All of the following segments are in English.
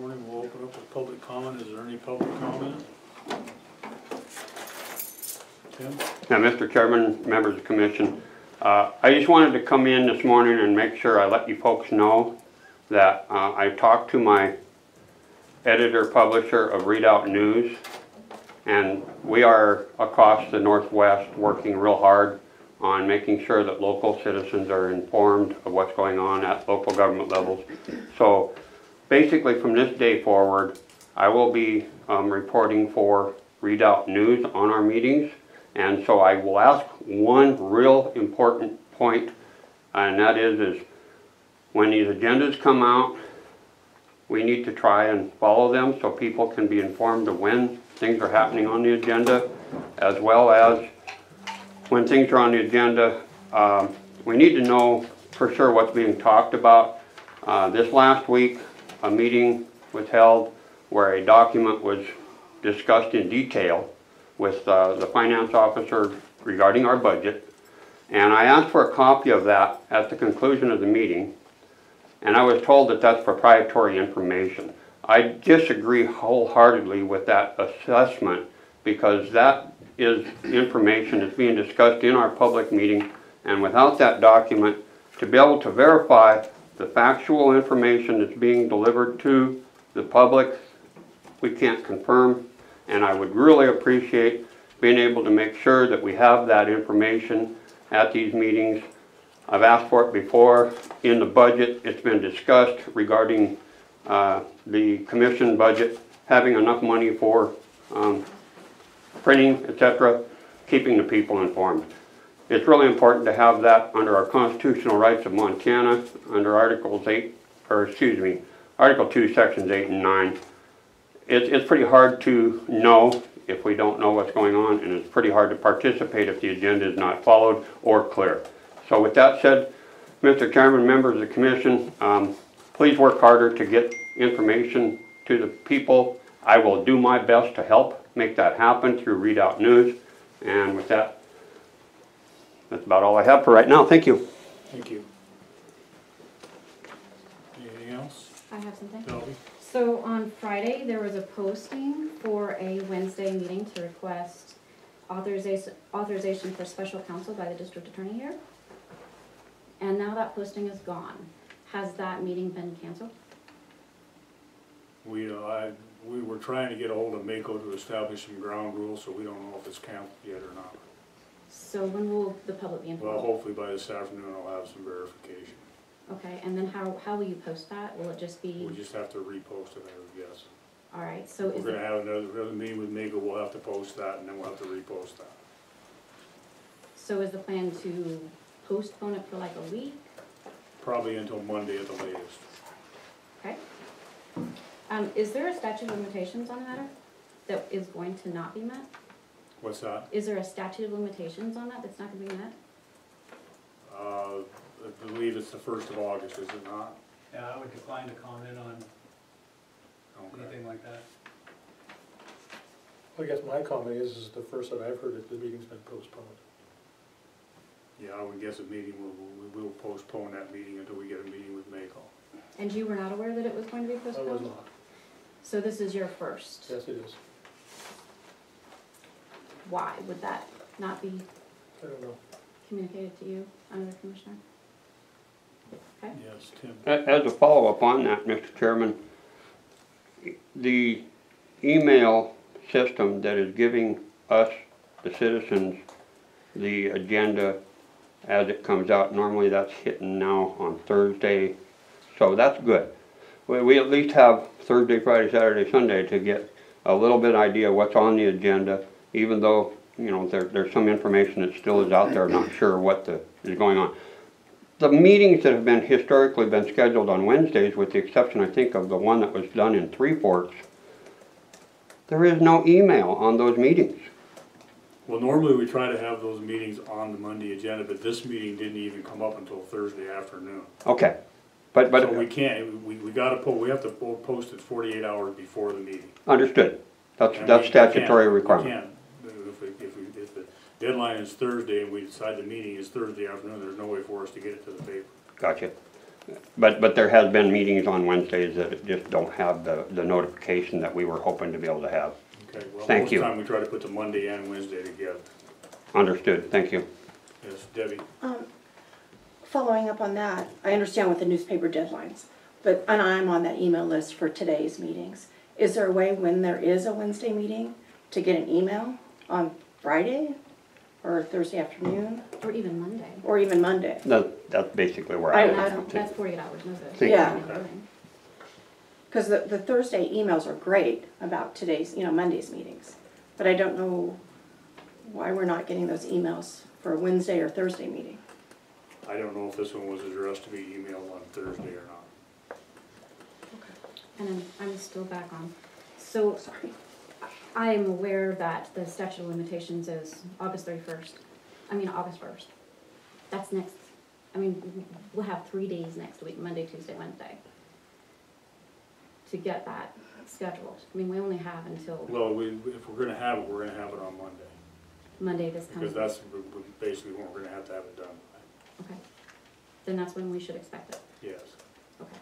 morning. We'll open up with public comment. Is there any public comment? Tim? Now, Mr. Chairman, members of the commission, I just wanted to come in this morning and make sure I let you folks know that I talked to my editor-publisher of Redoubt News, and we are across the Northwest working real hard on making sure that local citizens are informed of what's going on at local government levels. So basically from this day forward, I will be reporting for Redoubt News on our meetings, and so I will ask one real important point, and that is when these agendas come out, we need to try and follow them so people can be informed of when things are happening on the agenda, as well as when things are on the agenda, we need to know for sure what's being talked about. This last week, a meeting was held where a document was discussed in detail with the finance officer regarding our budget. And I asked for a copy of that at the conclusion of the meeting, and I was told that that's proprietary information. I disagree wholeheartedly with that assessment, because that is information that's being discussed in our public meeting, and without that document, to be able to verify the factual information that's being delivered to the public, we can't confirm. And I would really appreciate being able to make sure that we have that information at these meetings. I've asked for it before in the budget. It's been discussed regarding the commission budget, having enough money for printing, etc., keeping the people informed. It's really important to have that under our constitutional rights of Montana, under Article 2, Sections 8 and 9. It's pretty hard to know if we don't know what's going on, and it's pretty hard to participate if the agenda is not followed or clear. So with that said, Mr. Chairman, members of the commission, please work harder to get information to the people. I will do my best to help make that happen through Redoubt News. And with that, that's about all I have for right now. Thank you. Thank you. Anything else? I have something. Delby? So on Friday, there was a posting for a Wednesday meeting to request authorization for special counsel by the district attorney here. And now that posting is gone. Has that meeting been canceled? We were trying to get a hold of Mako to establish some ground rules, so we don't know if it's canceled yet or not. So when will the public be informed? Well, hopefully by this afternoon I'll have some verification. Okay, and then how will you post that? Will it just be? We'll just have to repost it, I would guess. All right, so We're going to have another meeting with Mako. We'll have to post that, and then we'll have to repost that. So is the plan to postpone it for like a week? Probably until Monday at the latest. Okay. Is there a statute of limitations on the matter that is going to not be met? What's that? Is there a statute of limitations on that that's not going to be met? I believe it's the 1st of August, is it not? Yeah, I would decline to comment on anything like that. I guess my comment is the first that I've heard that the meeting's been postponed. Yeah, I would guess we will postpone that meeting until we get a meeting with Mako. And you were not aware that it was going to be postponed? I was not. So this is your first? Yes, it is. Why would that not be I don't know. communicated to you, under the commissioner? Okay. Yes, Tim. As a follow-up on that, Mr. Chairman, the email system that is giving us, the citizens, the agenda as it comes out, normally that's hitting now on Thursday, so that's good. We at least have Thursday, Friday, Saturday, Sunday to get a little bit idea what's on the agenda, even though, you know, there's some information that still is out there, not sure what is going on. The meetings that have been historically been scheduled on Wednesdays, with the exception, I think, of the one that was done in Three Forks, there is no email on those meetings. Well, normally we try to have those meetings on the Monday agenda, but this meeting didn't even come up until Thursday afternoon. Okay, but so we can't. We have to post it 48 hours before the meeting. Understood. That's statutory requirement. If the deadline is Thursday and we decide the meeting is Thursday afternoon, there's no way for us to get it to the paper. Gotcha. But there has been meetings on Wednesdays that just don't have the notification that we were hoping to be able to have. Okay, well, Thank most you. of the time we try to put the Monday and Wednesday together. Understood, thank you. Yes, Debbie? Following up on that, I understand with the newspaper deadlines, but, and I'm on that email list for today's meetings. Is there a way when there is a Wednesday meeting to get an email on Friday or Thursday afternoon Or even Monday. or even Monday? That's basically where I- I And was. don't- that's 48 hours notice. Thank you. Yeah. Okay. Because the Thursday emails are great about today's, Monday's meetings. But I don't know why we're not getting those emails for a Wednesday or Thursday meeting. I don't know if this one was addressed to be emailed on Thursday or not. And I'm still back on. So Sorry. I am aware that the statute of limitations is August 1st. That's next, we'll have 3 days next week, Monday, Tuesday, Wednesday, to get that scheduled. We only have until Well, if we're gonna have it, we're gonna have it on Monday, Monday this coming. because that's basically when we're gonna have to have it done. Okay. Then that's when we should expect it. Yes. Okay.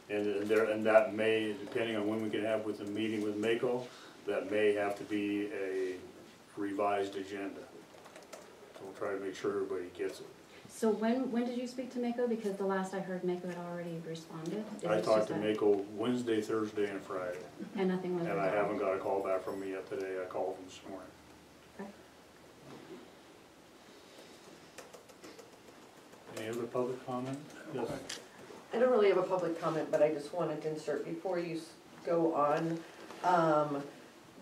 And that may, depending on when we can have with the meeting with Mako, that may have to be a revised agenda. So we'll try to make sure everybody gets it. So when did you speak to Mako? Because the last I heard, Mako had already responded. It I was talked just to a- Mako Wednesday, Thursday, and Friday, And nothing was and I resolved. haven't got a call back from me yet today. I called them this morning. Okay. Any other public comment? Yes. I don't really have a public comment, but I just wanted to insert before you go on.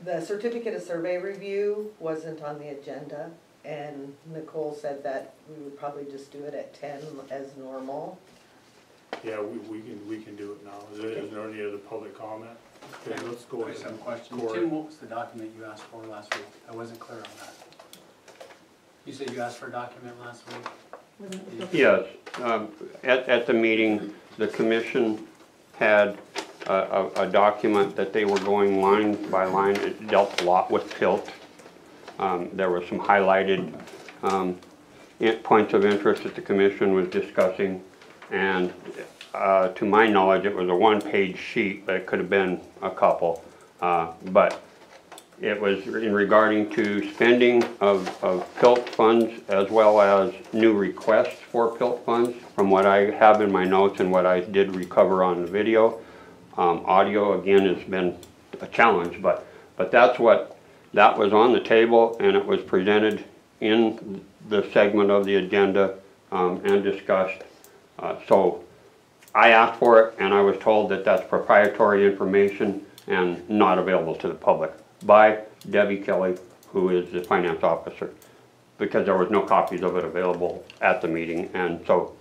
The certificate of survey review wasn't on the agenda, and Nicole said that we would probably just do it at 10 as normal. Yeah, we can do it now. Is there any other public comment? Okay, let's go I just have a ahead. question. Corey. Tim, what was the document you asked for last week? I wasn't clear on that. You said you asked for a document last week? Wasn't it? Yes, at the meeting, the commission had a document that they were going line by line. It dealt a lot with tilt. There were some highlighted points of interest that the commission was discussing. And to my knowledge, it was a one-page sheet, but it could have been a couple. But it was in regarding to spending of PILT funds as well as new requests for PILT funds. From what I have in my notes and what I did recover on the video, audio again has been a challenge, but that was on the table and it was presented in the segment of the agenda and discussed. So I asked for it and I was told that that's proprietary information and not available to the public by Debbie Kelly, who is the finance officer, because there was no copies of it available at the meeting. And so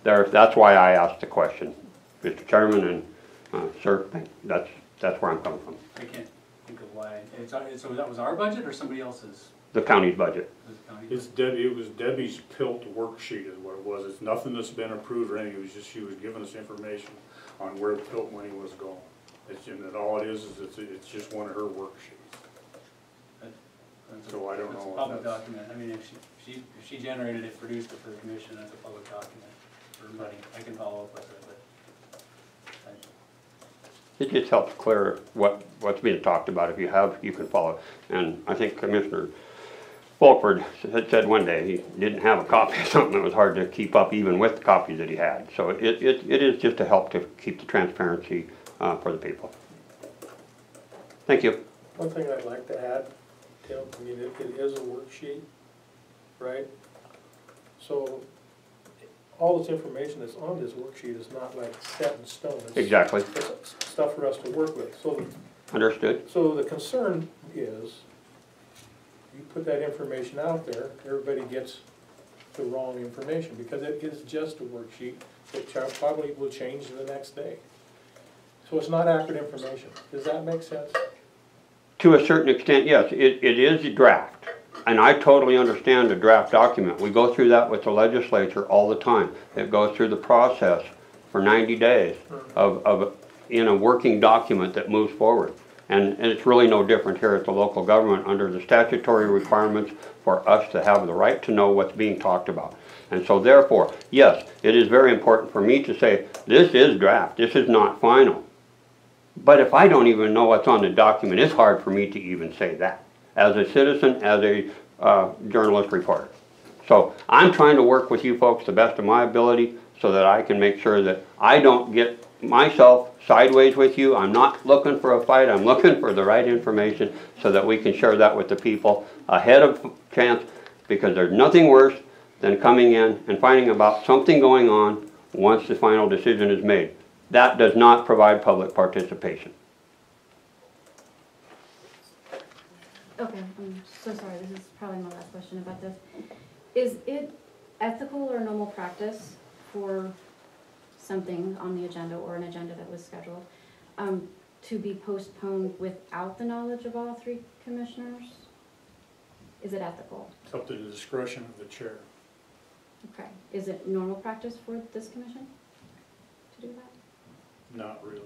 that's why I asked the question, Mr. Chairman, and sir, that's where I'm coming from. I can't think of why. So that was our budget or somebody else's? The county's budget. Was it county? It's Debbie, it was Debbie's PILT worksheet is what it was. It's nothing that's been approved or anything. It was just, she was giving us information on where the PILT money was going. And all it is it's just one of her worksheets. So I don't It's a know if public that's- document. I mean, if she generated it, produced it for the commission, that's a public document for money. I can follow up with her, but. It just helps clear what's being talked about. If you have, you can follow. And I think Commissioner Fulford had said one day he didn't have a copy of something that was hard to keep up even with the copies that he had. So it is just a help to keep the transparency for the people. Thank you. One thing I'd like to add, Tim, it is a worksheet, right? So all this information that's on this worksheet is not like set in stone. It's- Exactly. It's stuff for us to work with. Understood. So the concern is, you put that information out there, everybody gets the wrong information, because it is just a worksheet that probably will change the next day. So it's not accurate information. Does that make sense? To a certain extent, yes, it is a draft. And I totally understand a draft document. We go through that with the legislature all the time. It goes through the process for 90 days in a working document that moves forward. And it's really no different here at the local government under the statutory requirements for us to have the right to know what's being talked about. And so therefore, yes, it is very important for me to say, this is draft, this is not final. But if I don't even know what's on the document, it's hard for me to even say that, as a citizen, as a journalist reporter. So I'm trying to work with you folks the best of my ability so that I can make sure that I don't get myself sideways with you. I'm not looking for a fight, I'm looking for the right information so that we can share that with the people ahead of chance, because there's nothing worse than coming in and finding about something going on once the final decision is made. That does not provide public participation. Okay, I'm so sorry, this is probably my last question about this. Is it ethical or normal practice for something on the agenda or an agenda that was scheduled to be postponed without the knowledge of all three commissioners? Is it ethical? It's up to the discretion of the chair. Okay. Is it normal practice for this commission to do that? Not really.